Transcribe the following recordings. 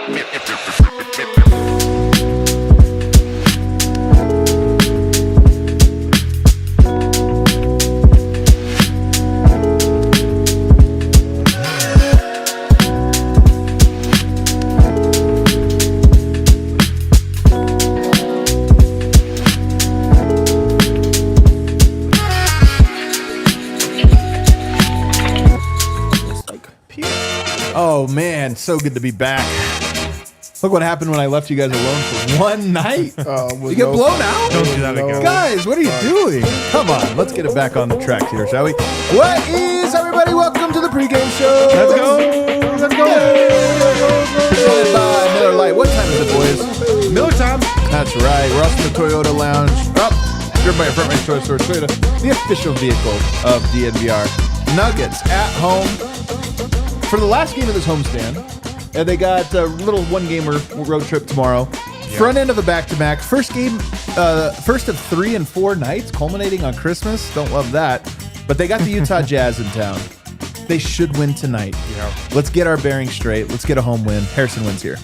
Oh, man, so good to be back. Look what happened when I left you guys alone for one night. You get blown out? Don't do that again. Guys, what are you doing? Come on, let's get it back on the tracks here, shall we? What is, everybody? Welcome to the pregame show. Let's go. Let's go. Presented by Miller Lite. What time is it, boys? Miller time. That's right. We're also in the Toyota Lounge. Driven by your front range choice store, Toyota, the official vehicle of DNVR Nuggets at home. For the last game of this homestand, they got a little one-gamer road trip tomorrow. Yeah. Front end of a back-to-back. First game, first of 3 and 4 nights, culminating on Christmas. Don't love that. But they got the Utah Jazz in town. They should win tonight. Yeah. Let's get our bearings straight. Let's get a home win. Harrison wins here.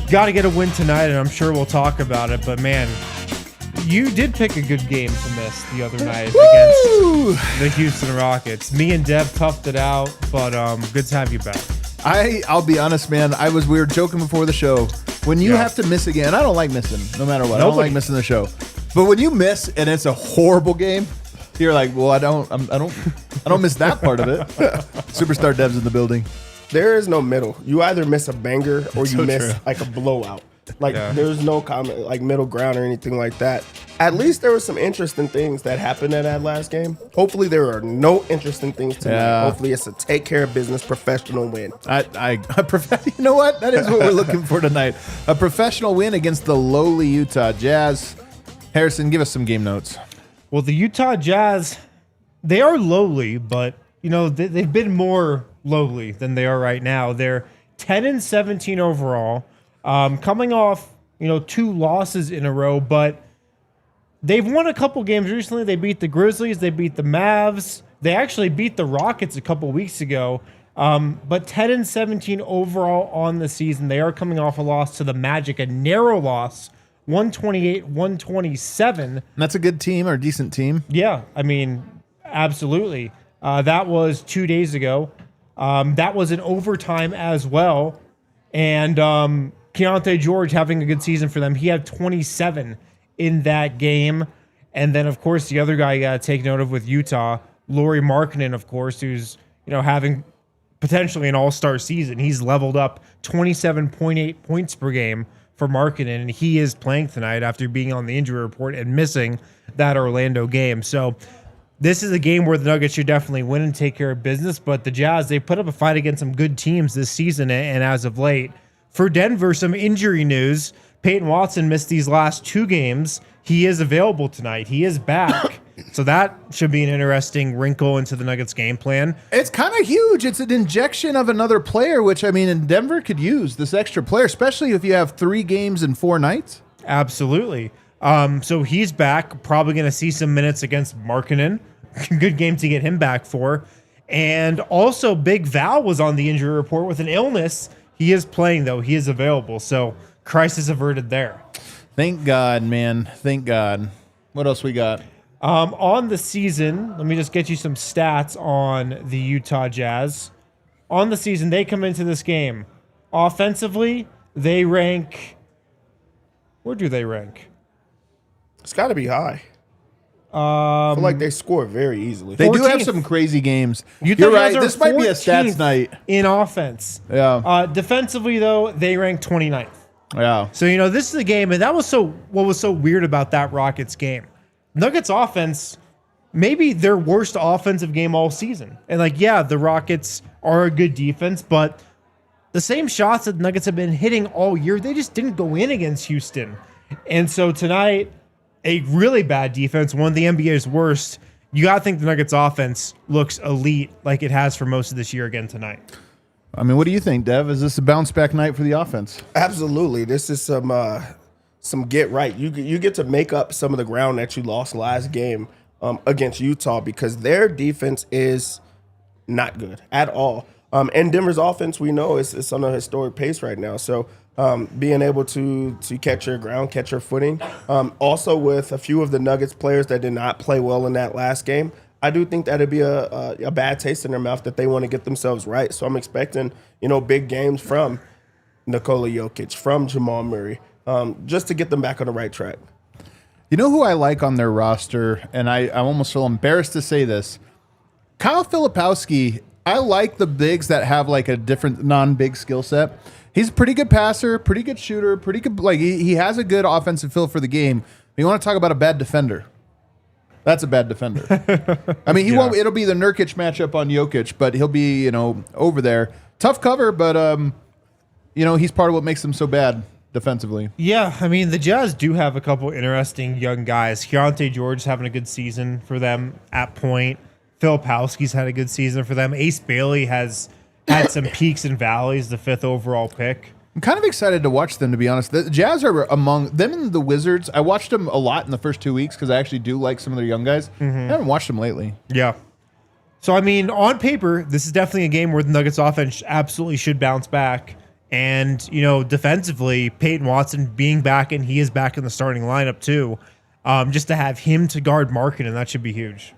Got to get a win tonight, and I'm sure we'll talk about it. But, man, you did pick a good game to miss the other night against the Houston Rockets. Me and Dev toughed it out, but good to have you back. I'll be honest, man. We were joking before the show. When you have to miss a game, and I don't like missing, no matter what. I don't like missing the show. But when you miss and it's a horrible game, you're like, well, I don't miss that part of it. Superstar Dev's in the building. There is no middle. You either miss a banger or you miss like a blowout. Like, there's no like middle ground or anything like that. At least there were some interesting things that happened in that last game. Hopefully there are no interesting things tonight. Yeah. Hopefully it's a take care of business professional win. You know what? That is what we're looking for tonight. A professional win against the lowly Utah Jazz. Harrison, give us some game notes. Well, the Utah Jazz, they are lowly, but you know they've been more lowly than they are right now. They're 10-17 overall. Coming off, 2 losses in a row, but they've won a couple games recently. They beat the Grizzlies. They beat the Mavs. They actually beat the Rockets a couple weeks ago. But 10-17 overall on the season. They are coming off a loss to the Magic, a narrow loss, 128-127. That's a good team or a decent team. Yeah, I mean, absolutely. That was 2 days ago. That was in overtime as well. And Keontae George having a good season for them. He had 27 in that game. And then, of course, the other guy you got to take note of with Utah, Lauri Markkanen, of course, who's having potentially an all-star season. He's leveled up 27.8 points per game for Markkanen, and he is playing tonight after being on the injury report and missing that Orlando game. So this is a game where the Nuggets should definitely win and take care of business, but the Jazz, they put up a fight against some good teams this season and as of late. For Denver, some injury news. Peyton Watson missed these last 2 games. He is available tonight. He is back. So that should be an interesting wrinkle into the Nuggets game plan. It's kind of huge. It's an injection of another player, which, in Denver could use this extra player, especially if you have 3 games in 4 nights. Absolutely. So he's back, probably going to see some minutes against Markkanen. Good game to get him back for. And also, Big Val was on the injury report with an illness. He is playing, though. He is available. So crisis averted there. Thank God, man. Thank God. What else we got? On the season, let me just get you some stats on the Utah Jazz. On the season, they come into this game. Offensively, they rank... Where do they rank? It's got to be high. I feel like they score very easily. They do have some crazy games. You're right. This might be a stats night. In offense. Yeah. Defensively, though, they rank 29th. Yeah. So, this is a game, and that was what was so weird about that Rockets game. Nuggets offense, maybe their worst offensive game all season. And, the Rockets are a good defense, but the same shots that the Nuggets have been hitting all year, they just didn't go in against Houston. And so tonight, a really bad defense, one of the NBA's worst. You got to think the Nuggets offense looks elite like it has for most of this year again tonight. What do you think, Dev? Is this a bounce back night for the offense? Absolutely. This is some get right. You get to make up some of the ground that you lost last game against Utah because their defense is not good at all. And Denver's offense, we know, it's on a historic pace right now. So being able to catch your ground, catch your footing. Also with a few of the Nuggets players that did not play well in that last game, I do think that'd be a bad taste in their mouth that they want to get themselves right. So I'm expecting, big games from Nikola Jokic, from Jamal Murray, just to get them back on the right track. You know who I like on their roster, and I almost feel embarrassed to say this, Kyle Filipowski. I like the bigs that have like a different non-big skill set. He's a pretty good passer, pretty good shooter, pretty good. Like he has a good offensive feel for the game. But you want to talk about a bad defender? That's a bad defender. I mean, he won't. It'll be the Nurkic matchup on Jokic, but he'll be over there. Tough cover, but he's part of what makes them so bad defensively. Yeah, I mean, the Jazz do have a couple interesting young guys. Keontae George is having a good season for them at point. Filipowski's had a good season for them. Ace Bailey has had some peaks and valleys, the 5th overall pick. I'm kind of excited to watch them, to be honest. The Jazz are among them and the Wizards. I watched them a lot in the first 2 weeks because I actually do like some of their young guys. I haven't watched them lately. Yeah. So, I mean, on paper, this is definitely a game where the Nuggets offense absolutely should bounce back. And, defensively, Peyton Watson being back, and he is back in the starting lineup too, just to have him to guard Markkanen, that should be huge.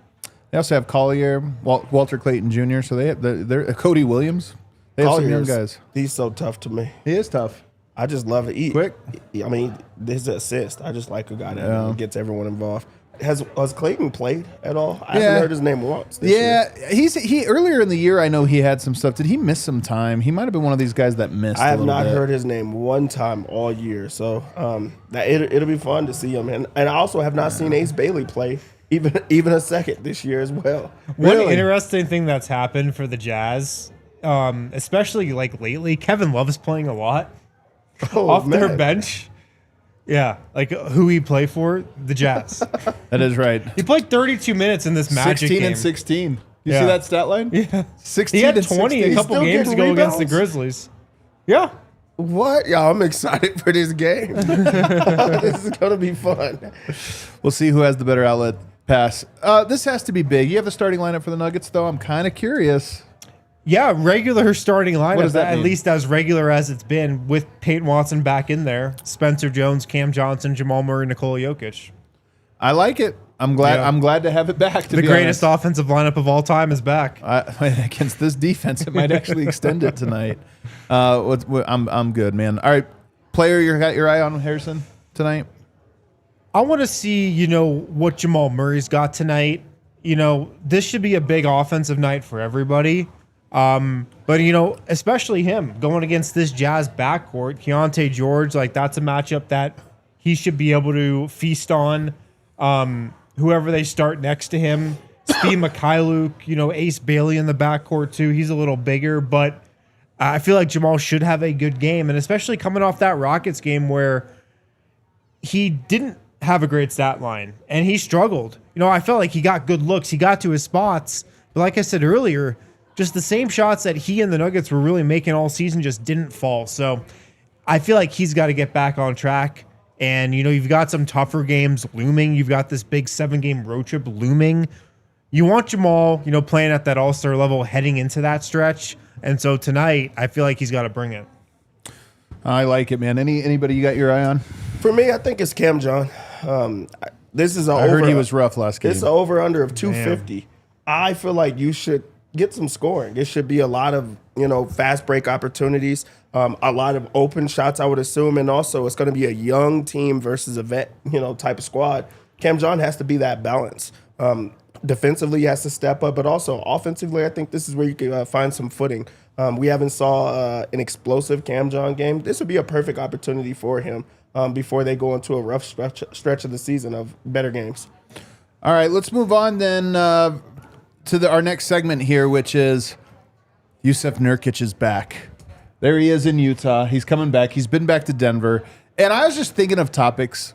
They also have Collier, Walter Clayton Jr., so they're Cody Williams. They have some young guys. He's so tough to me. He is tough. I just love it. Quick. I mean, his assist. I just like a guy that gets everyone involved. Has Clayton played at all? I haven't heard his name once. This year. He earlier in the year, I know he had some stuff. Did he miss some time? He might have been one of these guys that missed. I have not heard his name one time all year. So it'll be fun to see him. And I also have not seen Ace Bailey play even a second this year as well. One interesting thing that's happened for the Jazz, especially like lately, Kevin Love is playing a lot off their bench. Yeah, like who he play for? The Jazz. That is right. He played 32 minutes in this Magic 16 game. and 16. You see that stat line? Yeah. 16 he had and 20 16. a couple games ago against the Grizzlies. Yeah. What? Yeah, I'm excited for this game. This is going to be fun. We'll see who has the better outlet pass. This has to be big. You have the starting lineup for the Nuggets, though. I'm kind of curious. Yeah, regular starting lineup. What does that at mean? least as regular as it's been, with Peyton Watson back in there, Spencer Jones, Cam Johnson, Jamal Murray, Nikola Jokic. I like it. I'm glad. Yeah. I'm glad to have it back. The greatest offensive lineup of all time is back. Against this defense, it might actually extend it tonight. I'm good, man. All right, player, you got your eye on Harrison tonight. I want to see, what Jamal Murray's got tonight. This should be a big offensive night for everybody. But especially him going against this Jazz backcourt, Keontae George, like that's a matchup that he should be able to feast on. Whoever they start next to him, Steve Mikhailuk, Ace Bailey in the backcourt too. He's a little bigger, but I feel like Jamal should have a good game, and especially coming off that Rockets game where he didn't have a great stat line and he struggled. I felt like he got good looks, he got to his spots, but like I said earlier, just the same shots that he and the Nuggets were really making all season just didn't fall. So I feel like he's got to get back on track. And, you've got some tougher games looming. You've got this big 7-game road trip looming. You want Jamal, playing at that all-star level heading into that stretch. And so tonight, I feel like he's got to bring it. I like it, man. Anybody you got your eye on? For me, I think it's Cam John. This is I heard he was rough last game. It's an over-under of 250. Damn. I feel like you should get some scoring. It should be a lot of, fast break opportunities, a lot of open shots, I would assume. And also it's going to be a young team versus a vet, type of squad. Cam John has to be that balance. Defensively, he has to step up, but also offensively, I think this is where you can find some footing. We haven't saw an explosive Cam John game. This would be a perfect opportunity for him before they go into a rough stretch of the season of better games. All right, let's move on then to our next segment here, which is Jusuf Nurkic is back. There he is in Utah. He's coming back. He's been back to Denver. And I was just thinking of topics.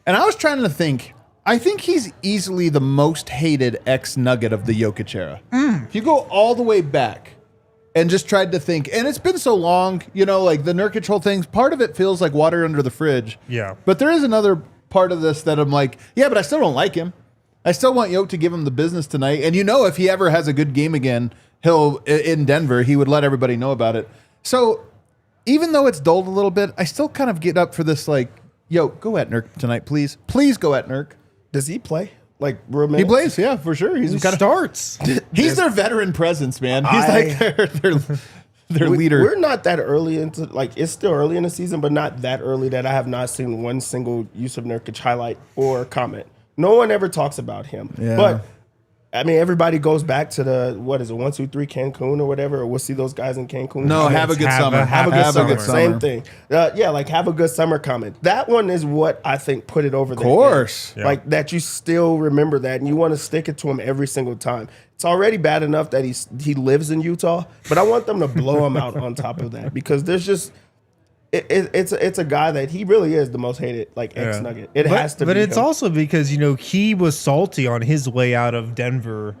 And I was trying to think. I think he's easily the most hated ex-Nugget of the Jokic era. If you go all the way back and just tried to think, and it's been so long, like the Nurkic whole thing, part of it feels like water under the fridge. Yeah. But there is another part of this that I'm like, yeah, but I still don't like him. I still want Yoke to give him the business tonight. And if he ever has a good game again, in Denver, he would let everybody know about it. So even though it's dulled a little bit, I still kind of get up for this, like, yo, go at Nurk tonight, please. Please go at Nurk. Does he play? Like, real He plays, yeah, for sure. He starts. He's their veteran presence, man. He's like their leader. We're not that early into, like, it's still early in the season, but not that early that I have not seen one single Jusuf Nurkic highlight or comment. No one ever talks about him. Yeah. But I mean, everybody goes back to the, 1, 2, 3 Cancun or whatever, or we'll see those guys in Cancun. No, have a good summer. Have a good summer. Same thing. Like, have a good summer comment. That one is what I think put it over the course. head. Like, that you still remember that, and you want to stick it to him every single time. It's already bad enough that he lives in Utah, but I want them to blow him out on top of that, because there's just... It's a guy that he really is the most hated, like, ex-Nugget. It has to be. But it's him. also because, he was salty on his way out of Denver,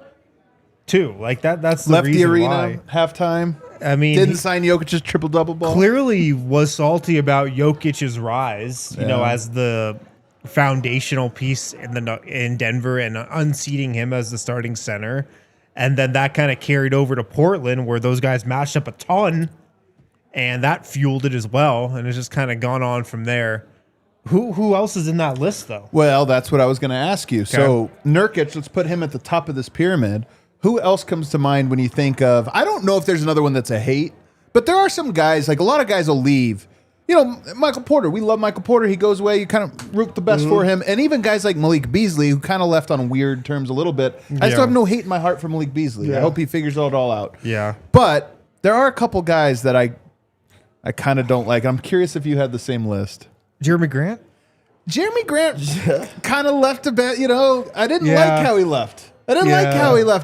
too. Like, that's the Left the reason arena why. Halftime. I mean, Didn't sign Jokic's triple-double ball. Clearly was salty about Jokic's rise, as the foundational piece in Denver and unseating him as the starting center. And then that kind of carried over to Portland, where those guys matched up a ton. And that fueled it as well, and it's just kind of gone on from there. Who else is in that list, though? Well, that's what I was going to ask you. Okay. So Nurkic, let's put him at the top of this pyramid. Who else comes to mind when you think of? I don't know if there's another one that's a hate, but there are some guys. Like, a lot of guys will leave. Michael Porter. We love Michael Porter. He goes away. You kind of root the best for him, and even guys like Malik Beasley, who kind of left on weird terms a little bit. I still have no hate in my heart for Malik Beasley. I hope he figures it all out. Yeah, but there are a couple guys that I kind of don't like. I'm curious if you had the same list. Jeremy Grant kind of left a bit, I didn't like how he left.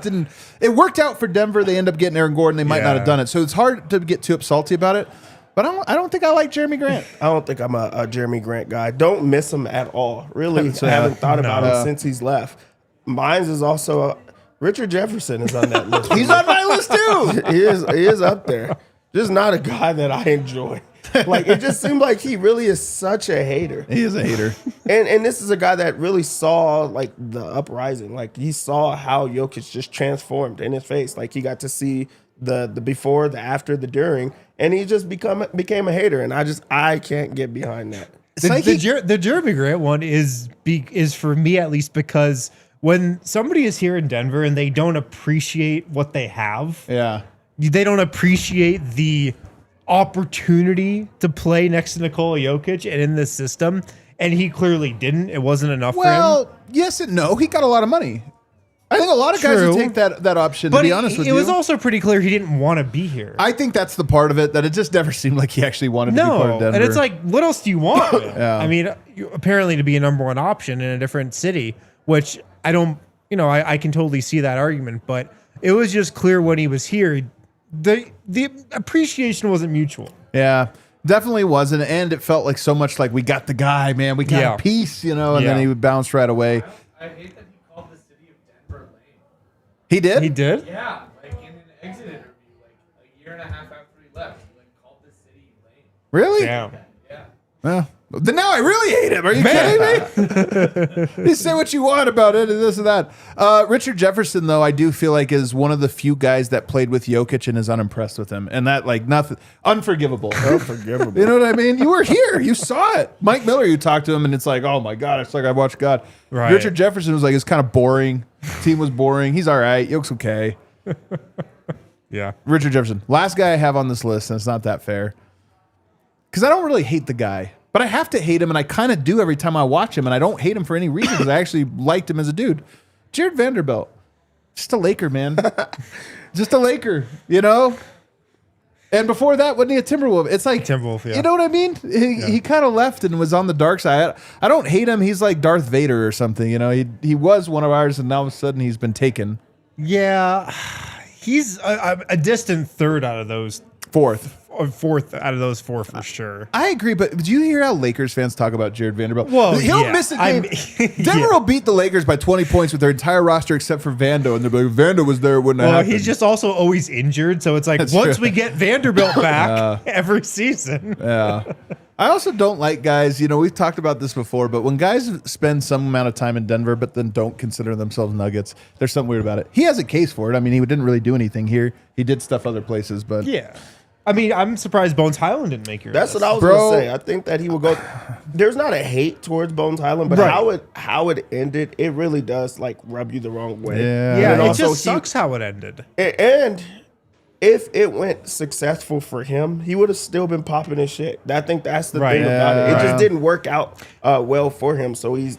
And it worked out for Denver. They end up getting Aaron Gordon. They might not have done it. So it's hard to get too salty about it. But I don't think I like Jeremy Grant. I don't think I'm a Jeremy Grant guy. Don't miss him at all. Really, I haven't thought about him since he's left. Mine's is also Richard Jefferson is on that list. He's on my list too. He is up there. Just not a guy that I enjoy. Like, it just seemed like he really is such a hater. He is a hater. And this is a guy that really saw, like, the uprising. Like, he saw how Jokic just transformed in his face. Like, he got to see the before, the after, the during, and he just became a hater. And I can't get behind that. The Jeremy Grant one is for me, at least, because when somebody is here in Denver and they don't appreciate what they have, they don't appreciate the opportunity to play next to Nikola Jokic and in this system, and he clearly didn't. It wasn't enough for him. Well, yes and no. He got a lot of money. I think a lot of guys would take that option, to be honest with you. It was also pretty clear he didn't want to be here. I think that's the part of it, that it just never seemed like he actually wanted to be part of Denver. And it's like, what else do you want? I mean, apparently to be a number one option in a different city, which I don't, I can totally see that argument, but it was just clear when he was here, the appreciation wasn't mutual. Yeah, definitely wasn't. And it felt like so much like, we got the guy, man. We got a piece, and then he would bounce right away. I hate that he called the city of Denver lame. He did? He did? Yeah, like in an exit interview, like a year and a half after he left, he called the city lame. Really? Yeah. Yeah. Well, then now I really hate him. Are you kidding me? You say what you want about it and this and that. Richard Jefferson, though, I do feel like is one of the few guys that played with Jokic and is unimpressed with him. And that, like, nothing, unforgivable. Unforgivable. You know what I mean? You were here. You saw it. Mike Miller, you talked to him, and it's like, oh my God, it's like I watched God. Right. Richard Jefferson was like, it's kind of boring. Team was boring. He's all right. Yoke's okay. Yeah. Richard Jefferson. Last guy I have on this list, and it's not that fair. Because I don't really hate the guy. But I have to hate him, and I kind of do every time I watch him, and I don't hate him for any reason because I actually liked him as a dude. Jared Vanderbilt. Just a Laker, man. Just a Laker, And before that, wasn't he a Timberwolf? It's like, Timberwolf, yeah. You know what I mean? He kind of left and was on the dark side. I don't hate him. He's like Darth Vader or something, He was one of ours, and now all of a sudden he's been taken. Yeah. He's a distant third out of those. Fourth out of those four for sure. I agree, but do you hear how Lakers fans talk about Jared Vanderbilt? Well, he'll miss a game. Denver will beat the Lakers by 20 points with their entire roster except for Vando, and they'll be like, Vando was there, it wouldn't have happened. He's just also always injured, so it's like, once we get Vanderbilt back every season. Yeah. I also don't like guys, we've talked about this before, but when guys spend some amount of time in Denver but then don't consider themselves Nuggets, there's something weird about it. He has a case for it. I mean, he didn't really do anything here. He did stuff other places, but... Yeah. I mean, I'm surprised Bones Highland didn't make your That's list. what I was going to say. I think that he would go... There's not a hate towards Bones Highland, but how it ended, it really does, rub you the wrong way. Yeah, And it also just sucks how it ended. And if it went successful for him, he would have still been popping his shit. I think that's the thing about it. It just didn't work out well for him. So he's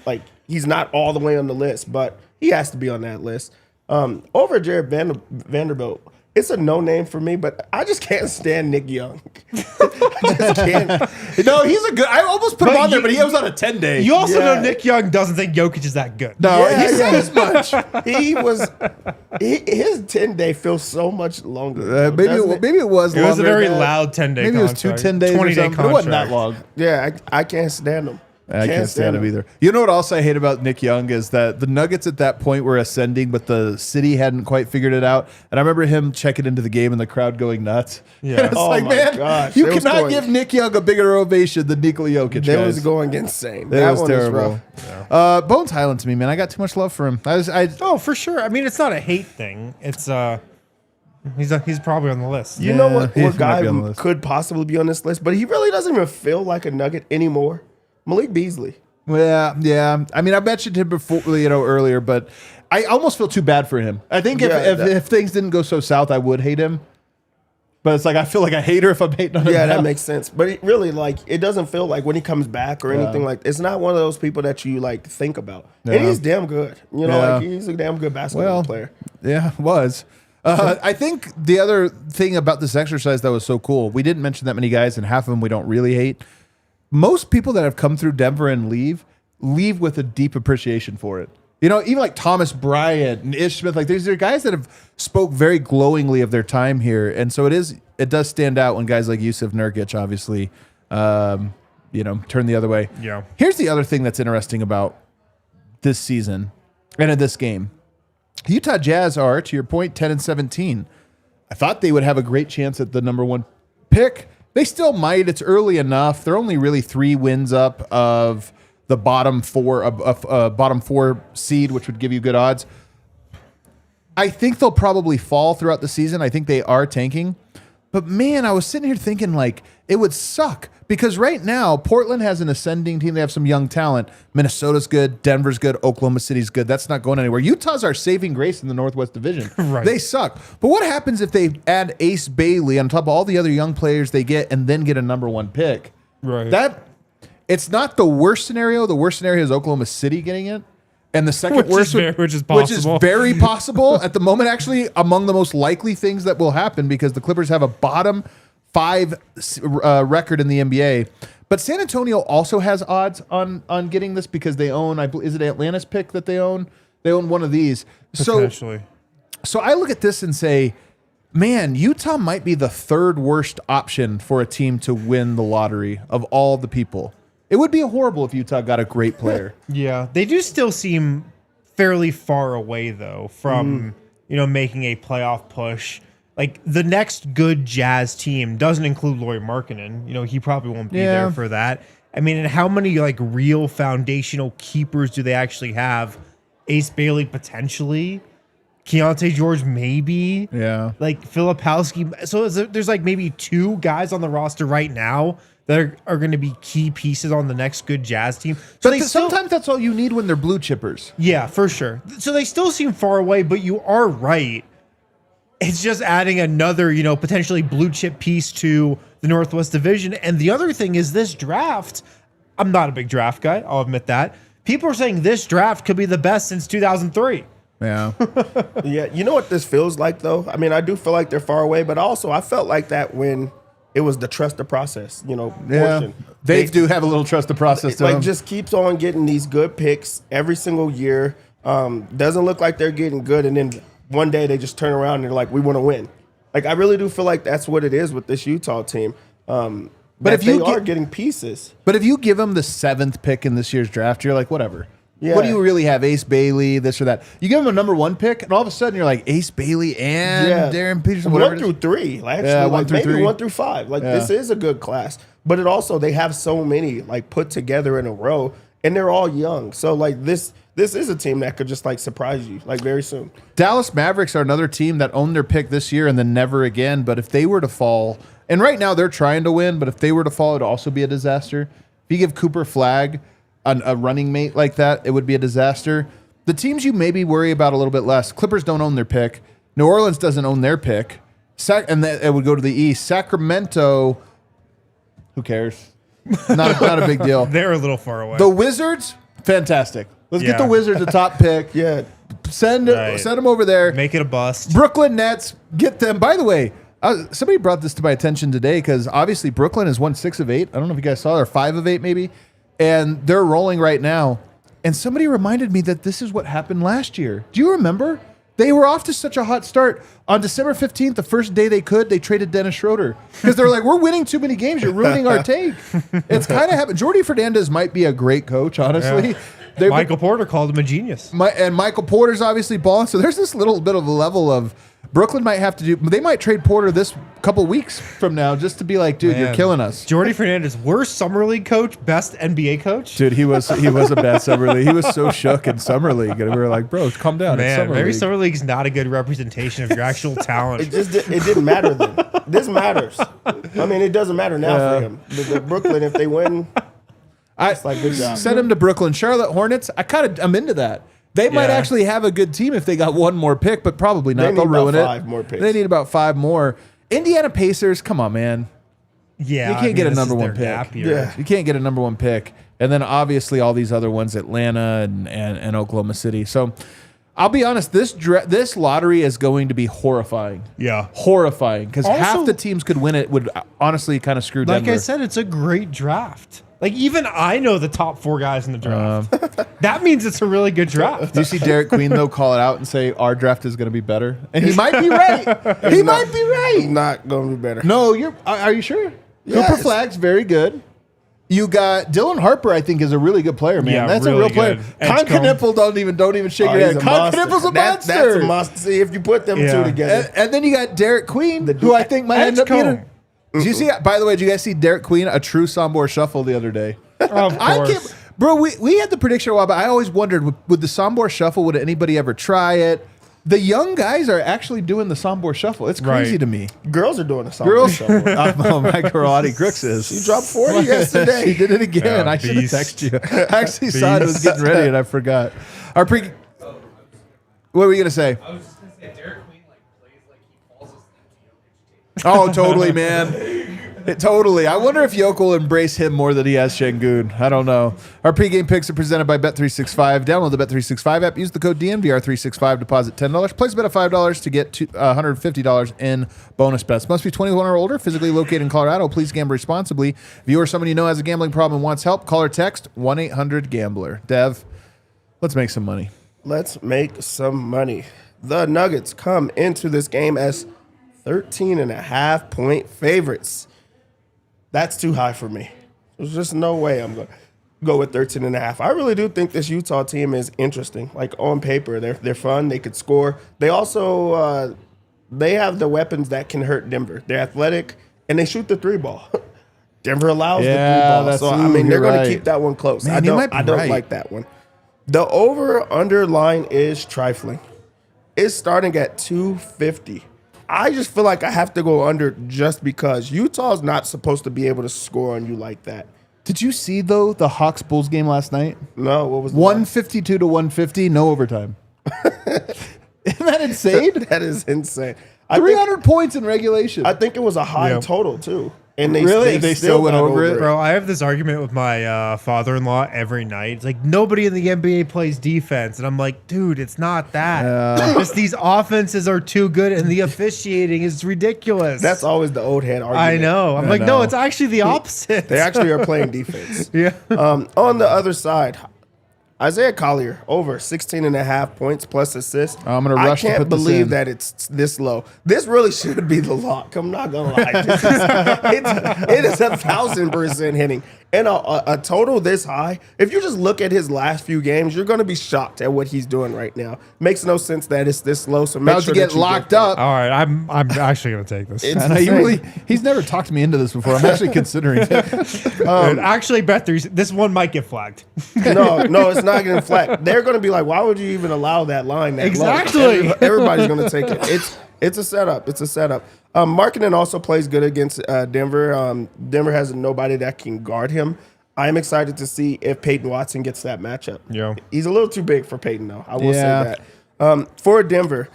not all the way on the list, but he has to be on that list. Over Jared Vanderbilt, it's a no name for me, but I just can't stand Nick Young. I just can't. No, he's a good. I almost put him on there, but he was on a 10-day. You also know Nick Young doesn't think Jokic is that good. No, he says much. His 10-day feels so much longer. Maybe it was. It was a very loud loud 10-day. Maybe it was 2 10 days. 20-day but it wasn't that long. Yeah, I can't stand him. I can't stand him either. You know what else I hate about Nick Young is that the Nuggets at that point were ascending, but the city hadn't quite figured it out. And I remember him checking into the game and the crowd going nuts. Yeah. And it's Gosh, you cannot give Nick Young a bigger ovation than Nikola Jokic. That was going insane. That was terrible. Yeah. Bones Highland to me, man. I got too much love for him. Oh, for sure. I mean, it's not a hate thing. It's he's probably on the list. You know what guy could possibly be on this list, but he really doesn't even feel like a Nugget anymore? Malik Beasley. Yeah. I mean, I mentioned him before, earlier, but I almost feel too bad for him. I think if things didn't go so south, I would hate him. But it's I feel like a hater if I'm hating on him. Yeah, now. that makes sense. But it really, it doesn't feel like when he comes back or anything it's not one of those people that you think about. Yeah. And he's damn good. He's a damn good basketball player. Yeah, was. I think the other thing about this exercise that was so cool, we didn't mention that many guys, and half of them we don't really hate. Most people that have come through Denver and leave with a deep appreciation for it. Even like Thomas Bryant and Ish Smith, these are guys that have spoke very glowingly of their time here. And so it does stand out when guys like Jusuf Nurkic, obviously, turn the other way. Yeah. Here's the other thing that's interesting about this season and in this game. Utah Jazz are, to your point, 10-17. I thought they would have a great chance at the number 1 pick. They still might. It's early enough. They're only really 3 wins up of the bottom 4 seed, which would give you good odds. I think they'll probably fall throughout the season. I think they are tanking. But man, I was sitting here thinking it would suck because right now Portland has an ascending team. They have some young talent. Minnesota's good. Denver's good. Oklahoma City's good. That's not going anywhere. Utah's our saving grace in the Northwest Division. Right. They suck. But what happens if they add Ace Bailey on top of all the other young players they get and then get a number 1 pick? Right. It's not the worst scenario. The worst scenario is Oklahoma City getting it. And the second worst, which is possible. Which is very possible at the moment, actually, among the most likely things that will happen because the Clippers have a bottom 5 record in the NBA. But San Antonio also has odds on getting this because they own, is it Atlanta's pick that they own? They own one of these. Potentially. So I look at this and say, man, Utah might be the 3rd worst option for a team to win the lottery of all the people. It would be horrible if Utah got a great player. Yeah, they do still seem fairly far away, though, from making a playoff push. The next good Jazz team doesn't include Lauri Markkanen. He probably won't be there for that. I mean, and how many real foundational keepers do they actually have? Ace Bailey potentially, Keontae George maybe. Yeah, Filipowski. So there's maybe 2 guys on the roster right now that are going to be key pieces on the next good Jazz team. So but sometimes that's all you need when they're blue chippers. Yeah, for sure. So they still seem far away, but you are right. It's just adding another, potentially blue chip piece to the Northwest Division. And the other thing is this draft. I'm not a big draft guy. I'll admit that. People are saying this draft could be the best since 2003. Yeah. Yeah. You know what this feels like, though? I mean, I do feel like they're far away, but also I felt like that when it was the trust the process, portion. They do have a little trust the process to them. Just keeps on getting these good picks every single year. Doesn't look like they're getting good, and then one day they just turn around and they're like, we want to win. I really do feel like that's what it is with this Utah team. But if they are getting pieces. But if you give them the 7th pick in this year's draft, you're like, whatever. Yeah. What do you really have? Ace Bailey, this or that. You give him a number 1 pick, and all of a sudden you're like Ace Bailey and Darren Peterson. 1 through 3. Like, actually, Yeah, like 1 through maybe 3. 1 through 5. Like this is a good class. But it also they have so many like put together in a row, and they're all young. So like this is a team that could just like surprise you like very soon. Dallas Mavericks are another team that owned their pick this year and then never again. But if they were to fall, and right now they're trying to win, but if they were to fall, it'd also be a disaster. If you give Cooper Flagg a running mate like that, it would be a disaster. The teams you maybe worry about a little bit less. Clippers don't own their pick. New Orleans doesn't own their pick. And it would go to the East. Sacramento, who cares? Not a big deal. They're a little far away. The Wizards, fantastic. Let's get the Yeah. Wizards a top pick. Yeah. Send them over there. Make it a bust. Brooklyn Nets, get them. By the way, somebody brought this to my attention today because obviously Brooklyn has won 6 of 8. I don't know if you guys saw it, or 5 of 8 maybe. And they're rolling right now. And somebody reminded me that this is what happened last year. Do you remember? They were off to such a hot start. On December 15th, the first day they could, they traded Dennis Schroeder. Because they're like, we're winning too many games. You're ruining our take. It's kind of happened. Jordy Fernandez might be a great coach, honestly. Yeah. Michael Porter called him a genius. And Michael Porter's obviously balling. So there's this little bit of a level of Brooklyn might have to do. They might trade Porter this couple weeks from now just to be like, dude, you're killing us. Jordy Fernandez, worst summer league coach, best NBA coach. Dude, he was a bad summer league. He was so shook in summer league, and we were like, bro, calm down. Man, it's maybe summer league's not a good representation of your actual talent. It didn't matter then. This matters. I mean, it doesn't matter now for him. The Brooklyn, if they win, it's like good job. Send him to Brooklyn. Charlotte Hornets, I'm into that. They might actually have a good team if they got one more pick, but probably not. They'll ruin it. 5 more picks. They need about 5 more. Indiana Pacers, come on, man. Yeah, You can't get a number 1 pick. Yeah. You can't get a number 1 pick. And then obviously all these other ones, Atlanta and Oklahoma City. So I'll be honest, this lottery is going to be horrifying. Yeah. Horrifying. Because half Also- the teams could win it would honestly kind of screw Like Denver. I said, it's a great draft. Like, even I know the top 4 guys in the draft. That means it's a really good draft. Do you see Derek Queen, though, call it out and say our draft is going to be better? And he might be right. He might be right. Not going to be better. No, are you sure? Yes. Cooper Flagg's very good. You got Dylan Harper, I think, is a really good player, man. Yeah, That's really a real player. good. Con Edgecombe. Knipple, don't even shake your he's head. a Con monster. Knipple's a That's monster. a monster. See, if you put them Yeah. two together. And then you got Derek Queen, who I think might end up being Edgecombe. Did you see? By the way, did you guys see Derek Queen, a true Sombor shuffle the other day? Of course. Bro, we had the prediction a while, but I always wondered, would the Sombor shuffle, would anybody ever try it? The young guys are actually doing the Sombor shuffle. It's crazy Right. to me. Girls are doing a song. Girls, oh, my girl, Audie Crooks is. She dropped 40 yesterday. She did it again. Yeah, I should have beast. texted you. I actually saw it. I was getting ready and I forgot. What were you going to say? I was just gonna say Derek Queen like plays like he falls asleep to Jokic tape. Oh, totally, man. Totally. I wonder if Yoke will embrace him more than he has Şengün. I don't know. Our pregame picks are presented by Bet365. Download the Bet365 app. Use the code DNVR365. Deposit $10. Place a bet of $5 to get $150 in bonus bets. Must be 21 or older. Physically located in Colorado. Please gamble responsibly. If you or someone you know has a gambling problem and wants help, call or text 1-800-GAMBLER. Dev, let's make some money. Let's make some money. The Nuggets come into this game as 13.5-point favorites. That's too high for me. There's just no way I'm going to go with 13.5. I really do think this Utah team is interesting. Like on paper, they're fun. They could score. They also they have the weapons that can hurt Denver. They're athletic and they shoot the 3-ball. Denver allows the 3-ball. So I mean, they're going to keep that one close. Man, you might be I don't right. like that one. The over/under line is trifling. It's starting at 250. I just feel like I have to go under just because Utah's not supposed to be able to score on you like that. Did you see, though, the Hawks-Bulls game last night? No, what was the 152 to 150, no overtime. Isn't that insane? That is insane. 300 points in regulation. I think it was a high Yeah. total too. And they Really? They still went got over it? Bro, I have this argument with my father-in-law every night. It's like nobody in the NBA plays defense, and I'm like, dude, it's not that. It's these offenses are too good, and the officiating is ridiculous. That's always the old head argument. I know. I'm like, no, it's actually the opposite. They actually are playing defense. Yeah. On the other side, Isaiah Collier, over 16.5 points plus assists. I'm going to rush to put this in. I can't believe that it's this low. This really should be the lock. I'm not going to lie. It is 1,000% hitting. And a total this high, if you just look at his last few games, you're going to be shocked at what he's doing right now. Makes no sense that it's this low. So make About sure to get locked up. All right, I'm actually going to take this. It's I know, he's never talked me into this before. I'm actually considering it. Actually, Beth, this one might get flagged. No, it's not getting flat. They're going to be like, why would you even allow that line that Exactly. low? Everybody's going to take it. It's a setup. It's a setup. Markkanen also plays good against Denver. Denver has nobody that can guard him. I'm excited to see if Peyton Watson gets that matchup. Yeah. He's a little too big for Peyton, though. I will say that. For Denver,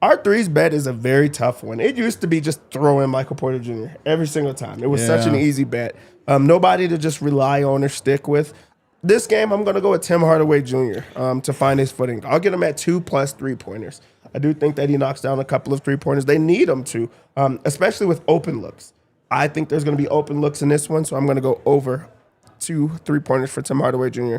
our threes bet is a very tough one. It used to be just throw in Michael Porter Jr. every single time. It was such an easy bet. Nobody to just rely on or stick with. This game, I'm going to go with Tim Hardaway Jr. To find his footing. I'll get him at 2+ 3-pointers. I do think that he knocks down a couple of 3-pointers. They need him to, especially with open looks. I think there's going to be open looks in this one, so I'm going to go over 2 3-pointers for Tim Hardaway Jr.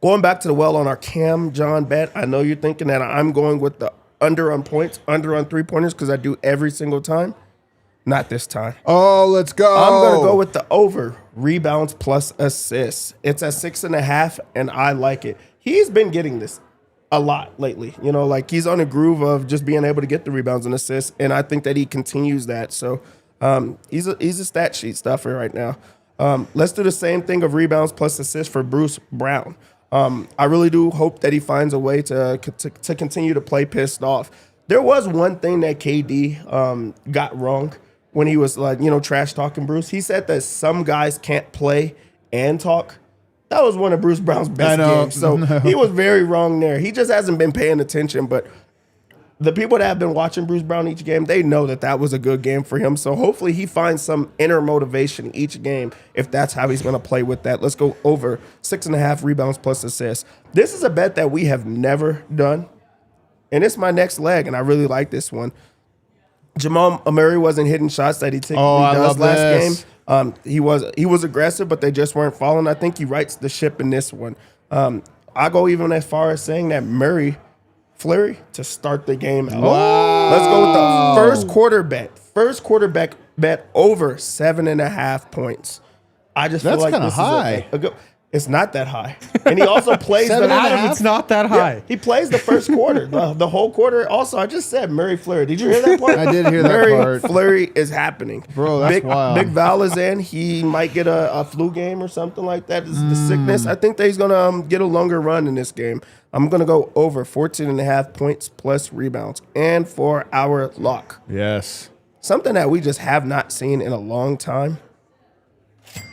Going back to the well on our Cam John bet, I know you're thinking that I'm going with the under on points, under on 3-pointers, because I do every single time. Not this time. Oh, let's go. I'm going to go with the over rebounds plus assists. It's at 6.5, and I like it. He's been getting this a lot lately. You know, like he's on a groove of just being able to get the rebounds and assists, and I think that he continues that. So he's a stat sheet stuffer right now. Let's do the same thing of rebounds plus assists for Bruce Brown. I really do hope that he finds a way to continue to play pissed off. There was one thing that KD got wrong when he was trash talking Bruce. He said that some guys can't play and talk. That was one of Bruce Brown's best games. So he was very wrong there. He just hasn't been paying attention. But the people that have been watching Bruce Brown each game, they know that was a good game for him. So hopefully he finds some inner motivation each game if that's how he's going to play with that. Let's go over 6.5 rebounds plus assists. This is a bet that we have never done. And it's my next leg, and I really like this one. Jamal Murray wasn't hitting shots that he typically does last game. He was aggressive, but they just weren't falling. I think he rights the ship in this one. I go even as far as saying that Fleury to start the game out. Wow. Let's go with the first quarter bet. First quarterback bet over 7.5 points. I just feel like that's kind this of high. is a good. It's not that high, and he also plays the. It's not that high. Yeah, he plays the first quarter, the whole quarter. Also, I just said Murray Fleury. Did you hear that part? I did hear that Murray part. Fleury is happening, Bro, that's wild. Big Val is in. He might get a flu game or something like that. It's the sickness. I think that he's gonna get a longer run in this game. I'm gonna go over 14.5 points plus rebounds, and for our lock, Yes. something that we just have not seen in a long time.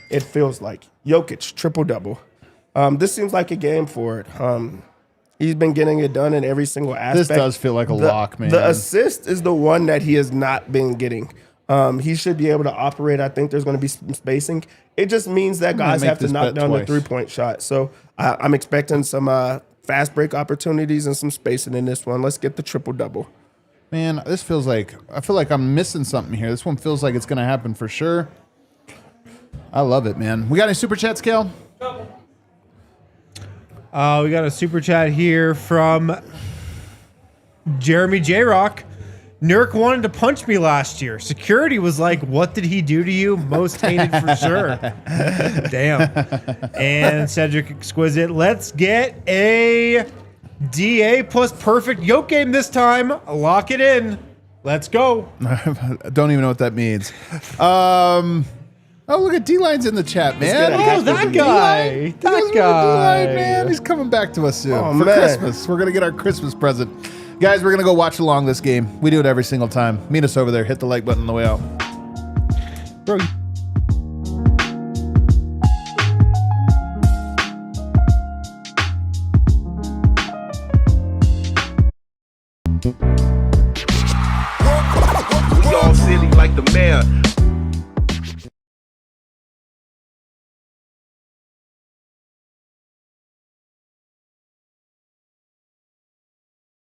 It feels like Jokic triple-double. This seems like a game for it. He's been getting it done in every single aspect. This does feel like a lock, man. The assist is the one that he has not been getting. He should be able to operate. I think there's going to be some spacing. It just means that guys have to knock down the 3-point shot. So I'm expecting some fast break opportunities and some spacing in this one. Let's get the triple-double. Man, this feels like, I feel like I'm missing something here. This one feels like it's going to happen for sure. I love it, man. We got any super chats, Kale? We got a super chat here from Jeremy J. Rock. Nurk wanted to punch me last year. Security was like, "What did he do to you?" Most hated for sure. Damn. And Cedric Exquisite. Let's get a DA plus perfect yoke game this time. Lock it in. Let's go. Don't even know what that means. Oh, look at D-Line's in the chat, man. Oh, that guy. That guy. D-Line, man. He's coming back to us soon for man. Christmas. We're going to get our Christmas present. Guys, we're going to go watch along this game. We do it every single time. Meet us over there. Hit the like button on the way out. Bro. We all silly like the mayor.